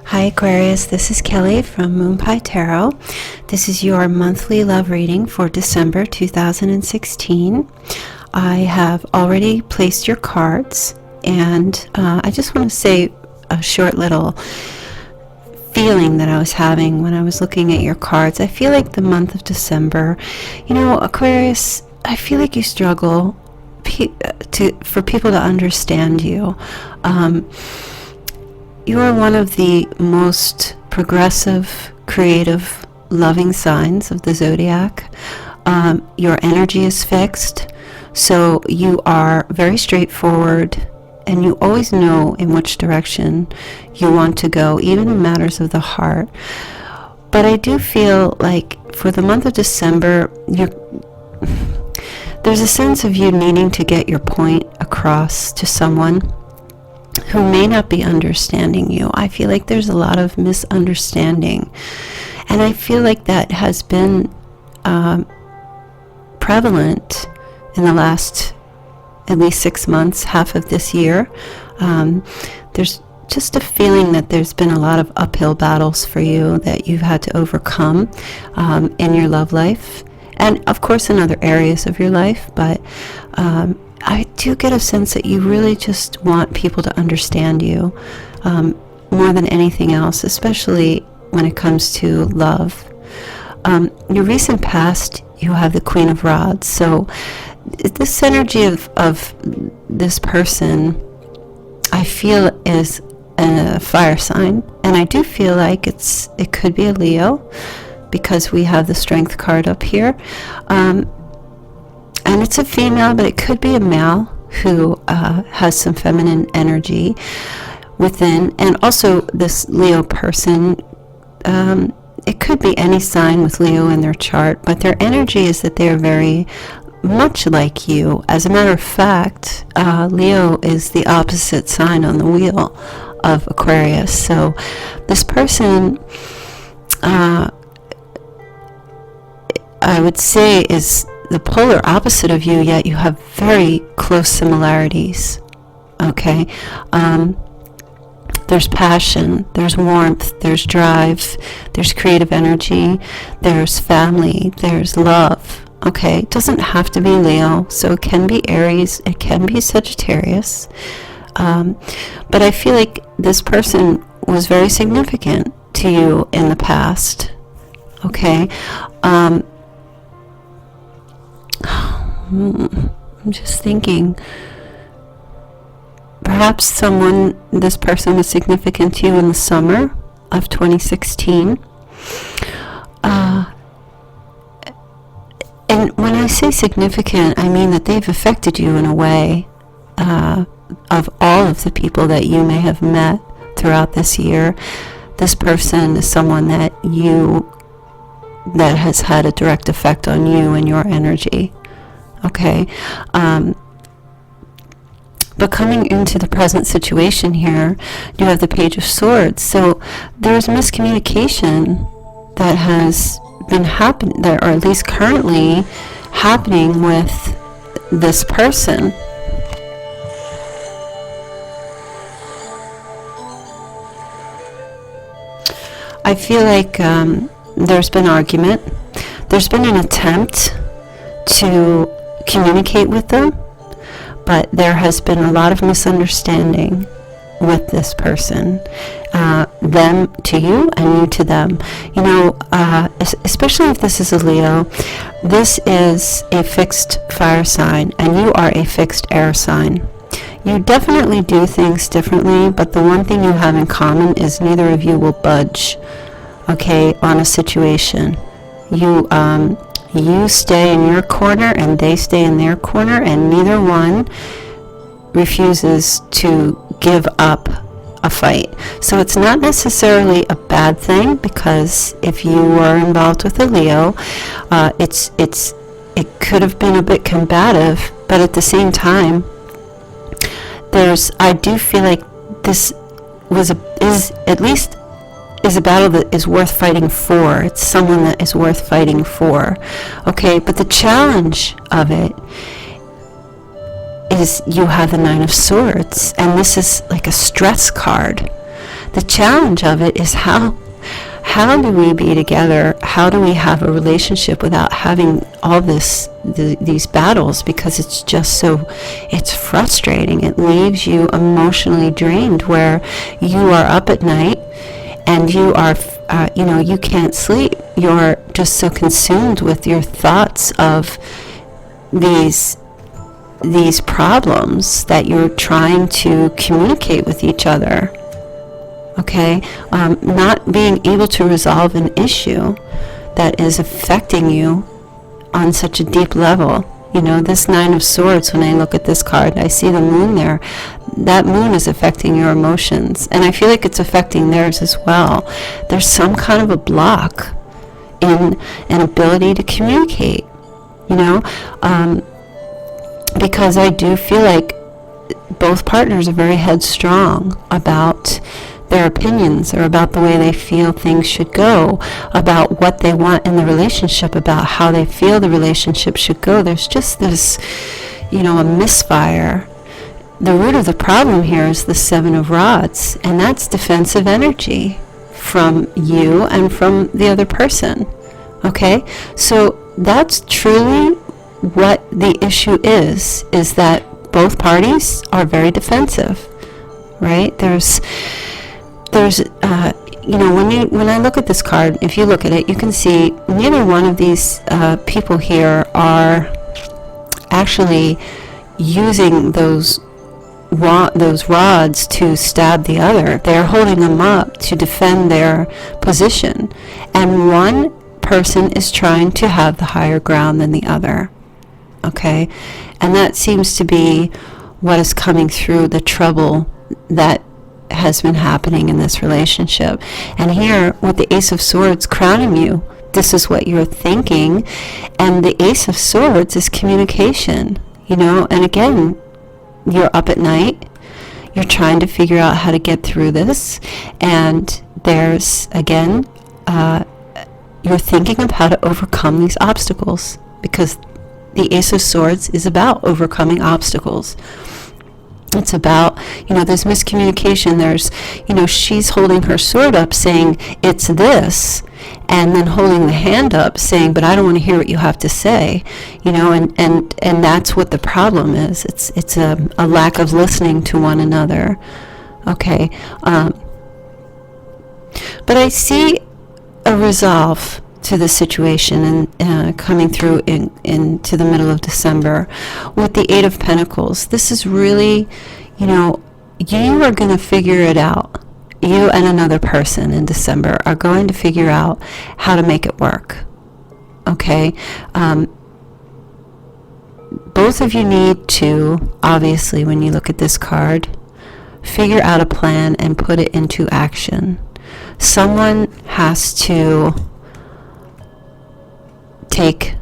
Hi Aquarius, this is Kelly from Moonpietarot. This is your monthly love reading for December 2016. I have already placed your cards, and I just want to say a short little feeling that I was having when I was looking at your cards. I feel like the month of December, Aquarius, I feel like you struggle for people to understand you. You are one of the most progressive, creative, loving signs of the zodiac. Your energy is fixed, so you are very straightforward, and you always know in which direction you want to go, even in matters of the heart. But I do feel like for the month of December, there's a sense of you needing to get your point across to someone who may not be understanding you. I feel like there's a lot of misunderstanding, and I feel like that has been prevalent in the last at least 6 months, half of this year. There's just a feeling that there's been a lot of uphill battles for you that you've had to overcome in your love life, and of course in other areas of your life, but I do get a sense that you really just want people to understand you more than anything else, especially when it comes to love. Your recent past, you have the Queen of Rods. So this energy of this person, I feel, is a fire sign. And I do feel like it could be a Leo, because we have the Strength card up here. And it's a female, but it could be a male who has some feminine energy within. And also this Leo person, it could be any sign with Leo in their chart, but their energy is that they're very much like you. As a matter of fact, Leo is the opposite sign on the wheel of Aquarius. So this person, I would say, is the polar opposite of you, yet you have very close similarities. Okay? There's passion, there's warmth, there's drive, there's creative energy, there's family, there's love. Okay? It doesn't have to be Leo, so it can be Aries, it can be Sagittarius. But I feel like this person was very significant to you in the past. Okay? I'm just thinking, perhaps this person was significant to you in the summer of 2016. And when I say significant, I mean that they've affected you in a way of all of the people that you may have met throughout this year. This person is someone that has had a direct effect on you and your energy. Okay, but coming into the present situation here, you have the Page of Swords. So there's miscommunication that has been happening, or at least currently happening with this person. I feel like there's been argument. There's been an attempt to communicate with them, but there has been a lot of misunderstanding with this person, them to you and you to them. Especially if this is a Leo, this is a fixed fire sign and you are a fixed air sign. You definitely do things differently, but the one thing you have in common is neither of you will budge, okay, on a situation. You stay in your corner and they stay in their corner, and neither one refuses to give up a fight. So it's not necessarily a bad thing, because if you were involved with a Leo, it could have been a bit combative, but at the same time, I do feel like this is a battle that is worth fighting for. It's someone that is worth fighting for. Okay, but the challenge of it is you have the Nine of Swords, and this is like a stress card. the challenge of it is how do we be together? How do we have a relationship without having all these battles? Because it's just it's frustrating. It leaves you emotionally drained, where you are up at night and you are, you can't sleep. You're just so consumed with your thoughts of these problems that you're trying to communicate with each other. Okay, not being able to resolve an issue that is affecting you on such a deep level. This Nine of Swords, when I look at this card, I see the moon there. That moon is affecting your emotions, and I feel like it's affecting theirs as well. There's some kind of a block in an ability to communicate, because I do feel like both partners are very headstrong about their opinions, or about the way they feel things should go, about what they want in the relationship, about how they feel the relationship should go. There's just this, a misfire. The root of the problem here is the Seven of Rods, and that's defensive energy from you and from the other person. Okay? So that's truly what the issue is that both parties are very defensive, right? There's when I look at this card, if you look at it, you can see neither one of these people here are actually using those rods to stab the other. They're holding them up to defend their position, and one person is trying to have the higher ground than the other. Okay, and that seems to be what is coming through the trouble that has been happening in this relationship. And here, with the Ace of Swords crowning you, this is what you're thinking. And the Ace of Swords is communication, and again, you're up at night, you're trying to figure out how to get through this, and there's, again, you're thinking of how to overcome these obstacles, because the Ace of Swords is about overcoming obstacles. It's about, there's miscommunication. There's, she's holding her sword up saying, it's this, and then holding the hand up saying, but I don't want to hear what you have to say, and that's what the problem is. It's a lack of listening to one another. Okay. But I see a resolve to the situation and coming through into the middle of December with the Eight of Pentacles. This is really, you are going to figure it out. You and another person in December are going to figure out how to make it work. Okay? Both of you need to, obviously, when you look at this card, figure out a plan and put it into action. Someone has to take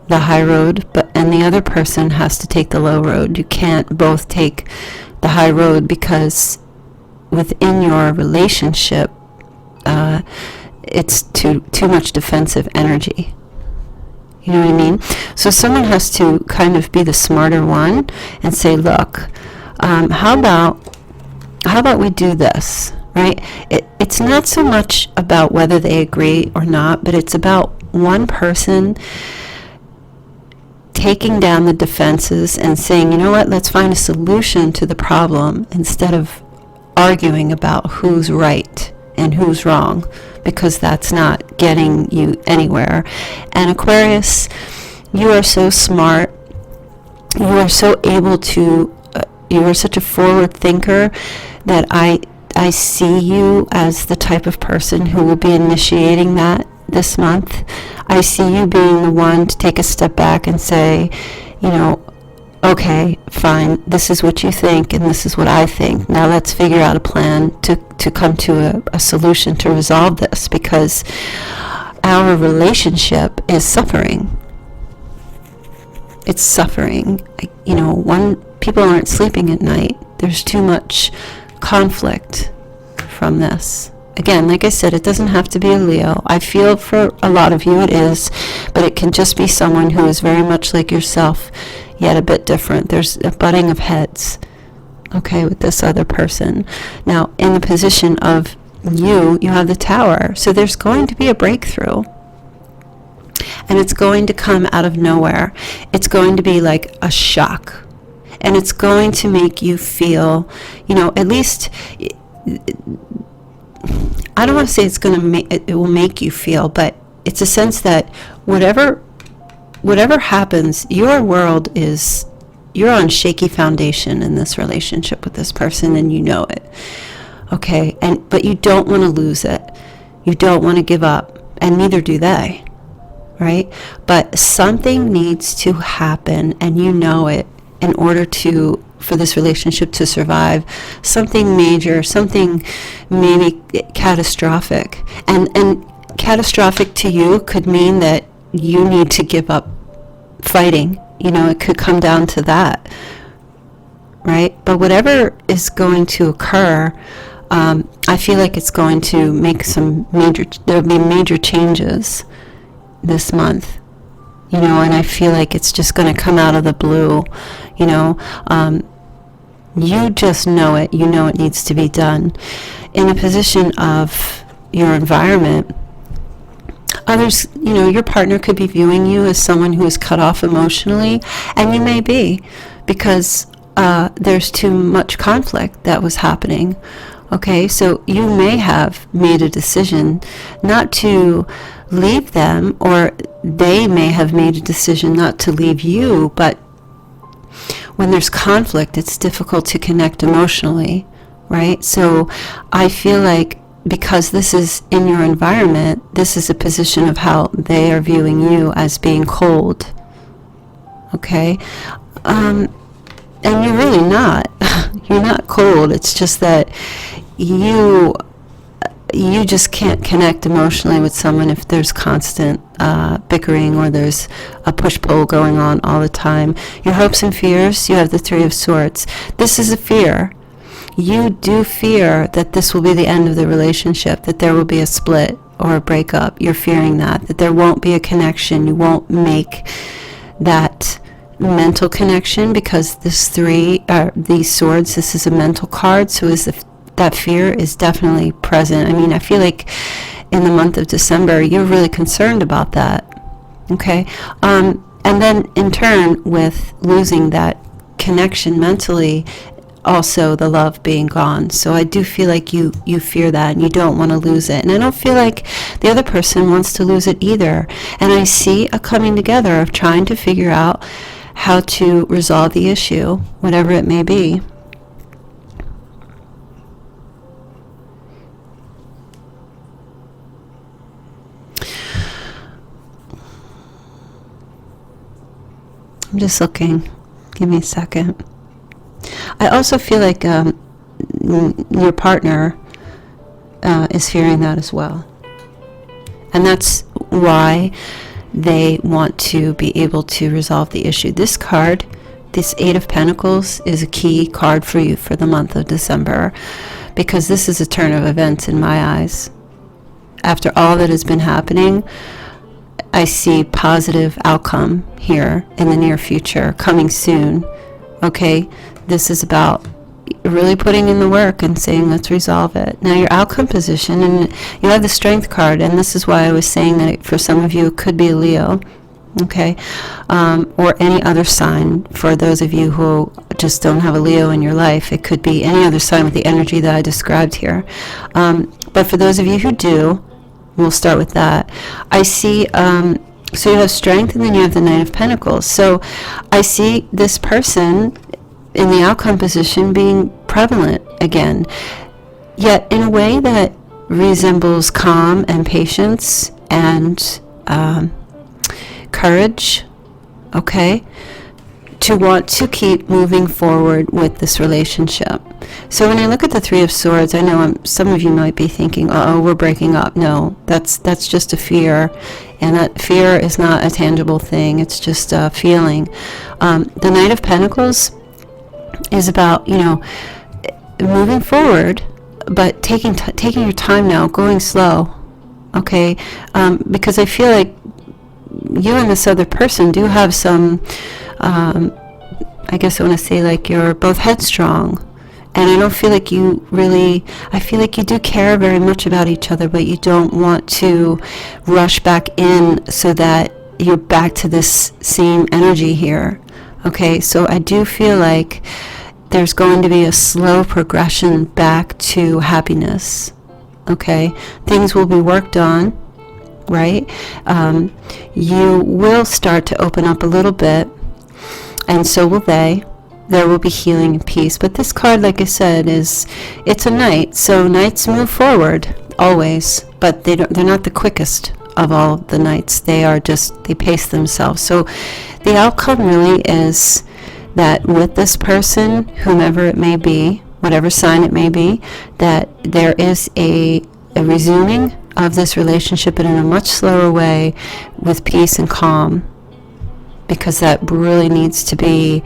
the high road, and the other person has to take the low road. You can't both take the high road, because within your relationship, it's too much defensive energy. You know what I mean? So someone has to kind of be the smarter one and say, look, how about we do this, right? It's not so much about whether they agree or not, but it's about one person taking down the defenses and saying, you know what, let's find a solution to the problem instead of arguing about who's right and who's wrong, because that's not getting you anywhere. And Aquarius, you are so smart. You are so able to, you are such a forward thinker that I see you as the type of person who will be initiating that this month. I see you being the one to take a step back and say, okay, fine, this is what you think and this is what I think. Now let's figure out a plan to come to a solution to resolve this, because our relationship is suffering. It's suffering. People aren't sleeping at night. There's too much conflict from this. Again, like I said, it doesn't have to be a Leo. I feel for a lot of you it is, but it can just be someone who is very much like yourself, yet a bit different. There's a butting of heads. okay, with this other person. Now, in the position of you have the Tower. So there's going to be a breakthrough. And it's going to come out of nowhere. It's going to be like a shock. And it's going to make you feel, at least, I don't want to say it's going to it will make you feel, but it's a sense that whatever happens, your world you're on shaky foundation in this relationship with this person, and you know it. Okay, but you don't want to lose it. You don't want to give up, and neither do they, right? But something needs to happen, and you know it, in order for this relationship to survive. Something major, something maybe catastrophic. And catastrophic to you could mean that you need to give up fighting. It could come down to that, right? But whatever is going to occur, I feel like it's going to make there'll be major changes this month, and I feel like it's just going to come out of the blue, you just know it, it needs to be done. In a position of your environment, others, your partner could be viewing you as someone who is cut off emotionally, and you may be, because there's too much conflict that was happening. Okay, so you may have made a decision not to leave them, or they may have made a decision not to leave you, but when there's conflict, it's difficult to connect emotionally, right? So I feel like because this is in your environment, this is a position of how they are viewing you as being cold, okay? And you're really not. You're not cold. It's just that you just can't connect emotionally with someone if there's constant bickering, or there's a push-pull going on all the time. Your hopes and fears, you have the Three of Swords. This is a fear. You do fear that this will be the end of the relationship, that there will be a split or a breakup. You're fearing that there won't be a connection. You won't make that mental connection, because these swords, this is a mental card, so that fear is definitely present. I mean, I feel like in the month of December, you're really concerned about that, okay? And then in turn, with losing that connection mentally, also the love being gone. So I do feel like you fear that, and you don't want to lose it. And I don't feel like the other person wants to lose it either. And I see a coming together of trying to figure out how to resolve the issue, whatever it may be. I'm just looking. Give me a second. I also feel like your partner is fearing that as well. And that's why they want to be able to resolve the issue. This card, this Eight of Pentacles, is a key card for you for the month of December, because this is a turn of events in my eyes. After all that has been happening, I see positive outcome here in the near future, coming soon. Okay, this is about really putting in the work and saying, let's resolve it. Now, your outcome position, and you have the Strength card, and this is why I was saying that for some of you it could be a Leo, okay, or any other sign. For those of you who just don't have a Leo in your life, it could be any other sign with the energy that I described here. But for those of you who do, we'll start with that. I see, so you have Strength, and then you have the Knight of Pentacles. So I see this person in the outcome position being prevalent again, yet in a way that resembles calm and patience and courage, okay, to want to keep moving forward with this relationship. So when I look at the Three of Swords, I know some of you might be thinking, oh, we're breaking up. No, that's just a fear, and that fear is not a tangible thing. It's just a feeling. The Knight of Pentacles is about, moving forward, but taking your time now, going slow, okay? Because I feel like you and this other person do have some, I guess I want to say, like, you're both headstrong. And I don't feel like you really, I feel like you do care very much about each other, but you don't want to rush back in so that you're back to this same energy here. Okay, so I do feel like there's going to be a slow progression back to happiness. Okay, things will be worked on, right? You will start to open up a little bit, and so will they. There will be healing and peace. But this card, like I said, it's a knight. So knights move forward always, but they're not the quickest of all the knights. They pace themselves. So the outcome really is that with this person, whomever it may be, whatever sign it may be, that there is a resuming of this relationship, but in a much slower way, with peace and calm, because that really needs to be.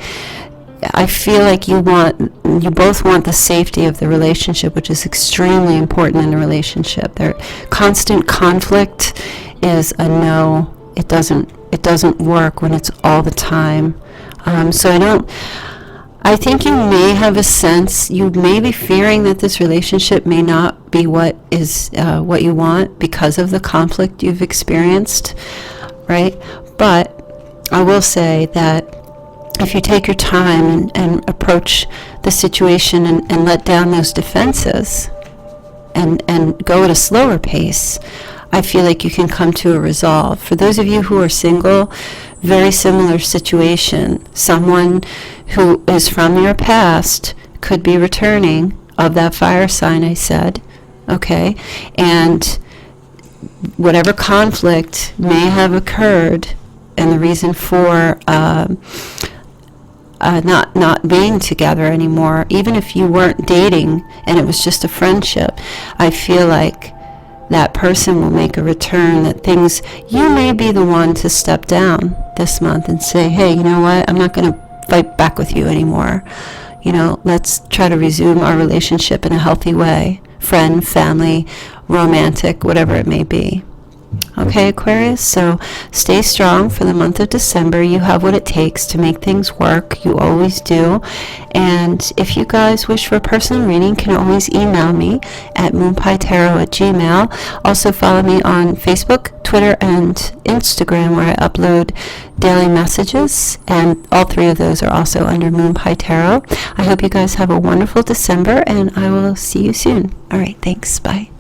I feel like you both want the safety of the relationship, which is extremely important in a relationship. Their constant conflict is a no. It doesn't work when it's all the time. I think you may have a sense, you may be fearing that this relationship may not be what you want because of the conflict you've experienced, right? But I will say that if you take your time and approach the situation and let down those defenses and go at a slower pace, I feel like you can come to a resolve. For those of you who are single, very similar situation. Someone who is from your past could be returning, of that fire sign I said, okay? And whatever conflict may have occurred, and the reason for not being together anymore, even if you weren't dating and it was just a friendship, I feel like that person will make a return, that you may be the one to step down this month and say, hey, you know what, I'm not going to fight back with you anymore. Let's try to resume our relationship in a healthy way. Friend, family, romantic, whatever it may be. Okay, Aquarius, so stay strong for the month of December. You have what it takes to make things work. You always do. And if you guys wish for a personal reading, you can always email me at moonpietarot@gmail.com. Also follow me on Facebook, Twitter, and Instagram, where I upload daily messages. And all three of those are also under Moon Pie Tarot. I hope you guys have a wonderful December, and I will see you soon. All right, thanks. Bye.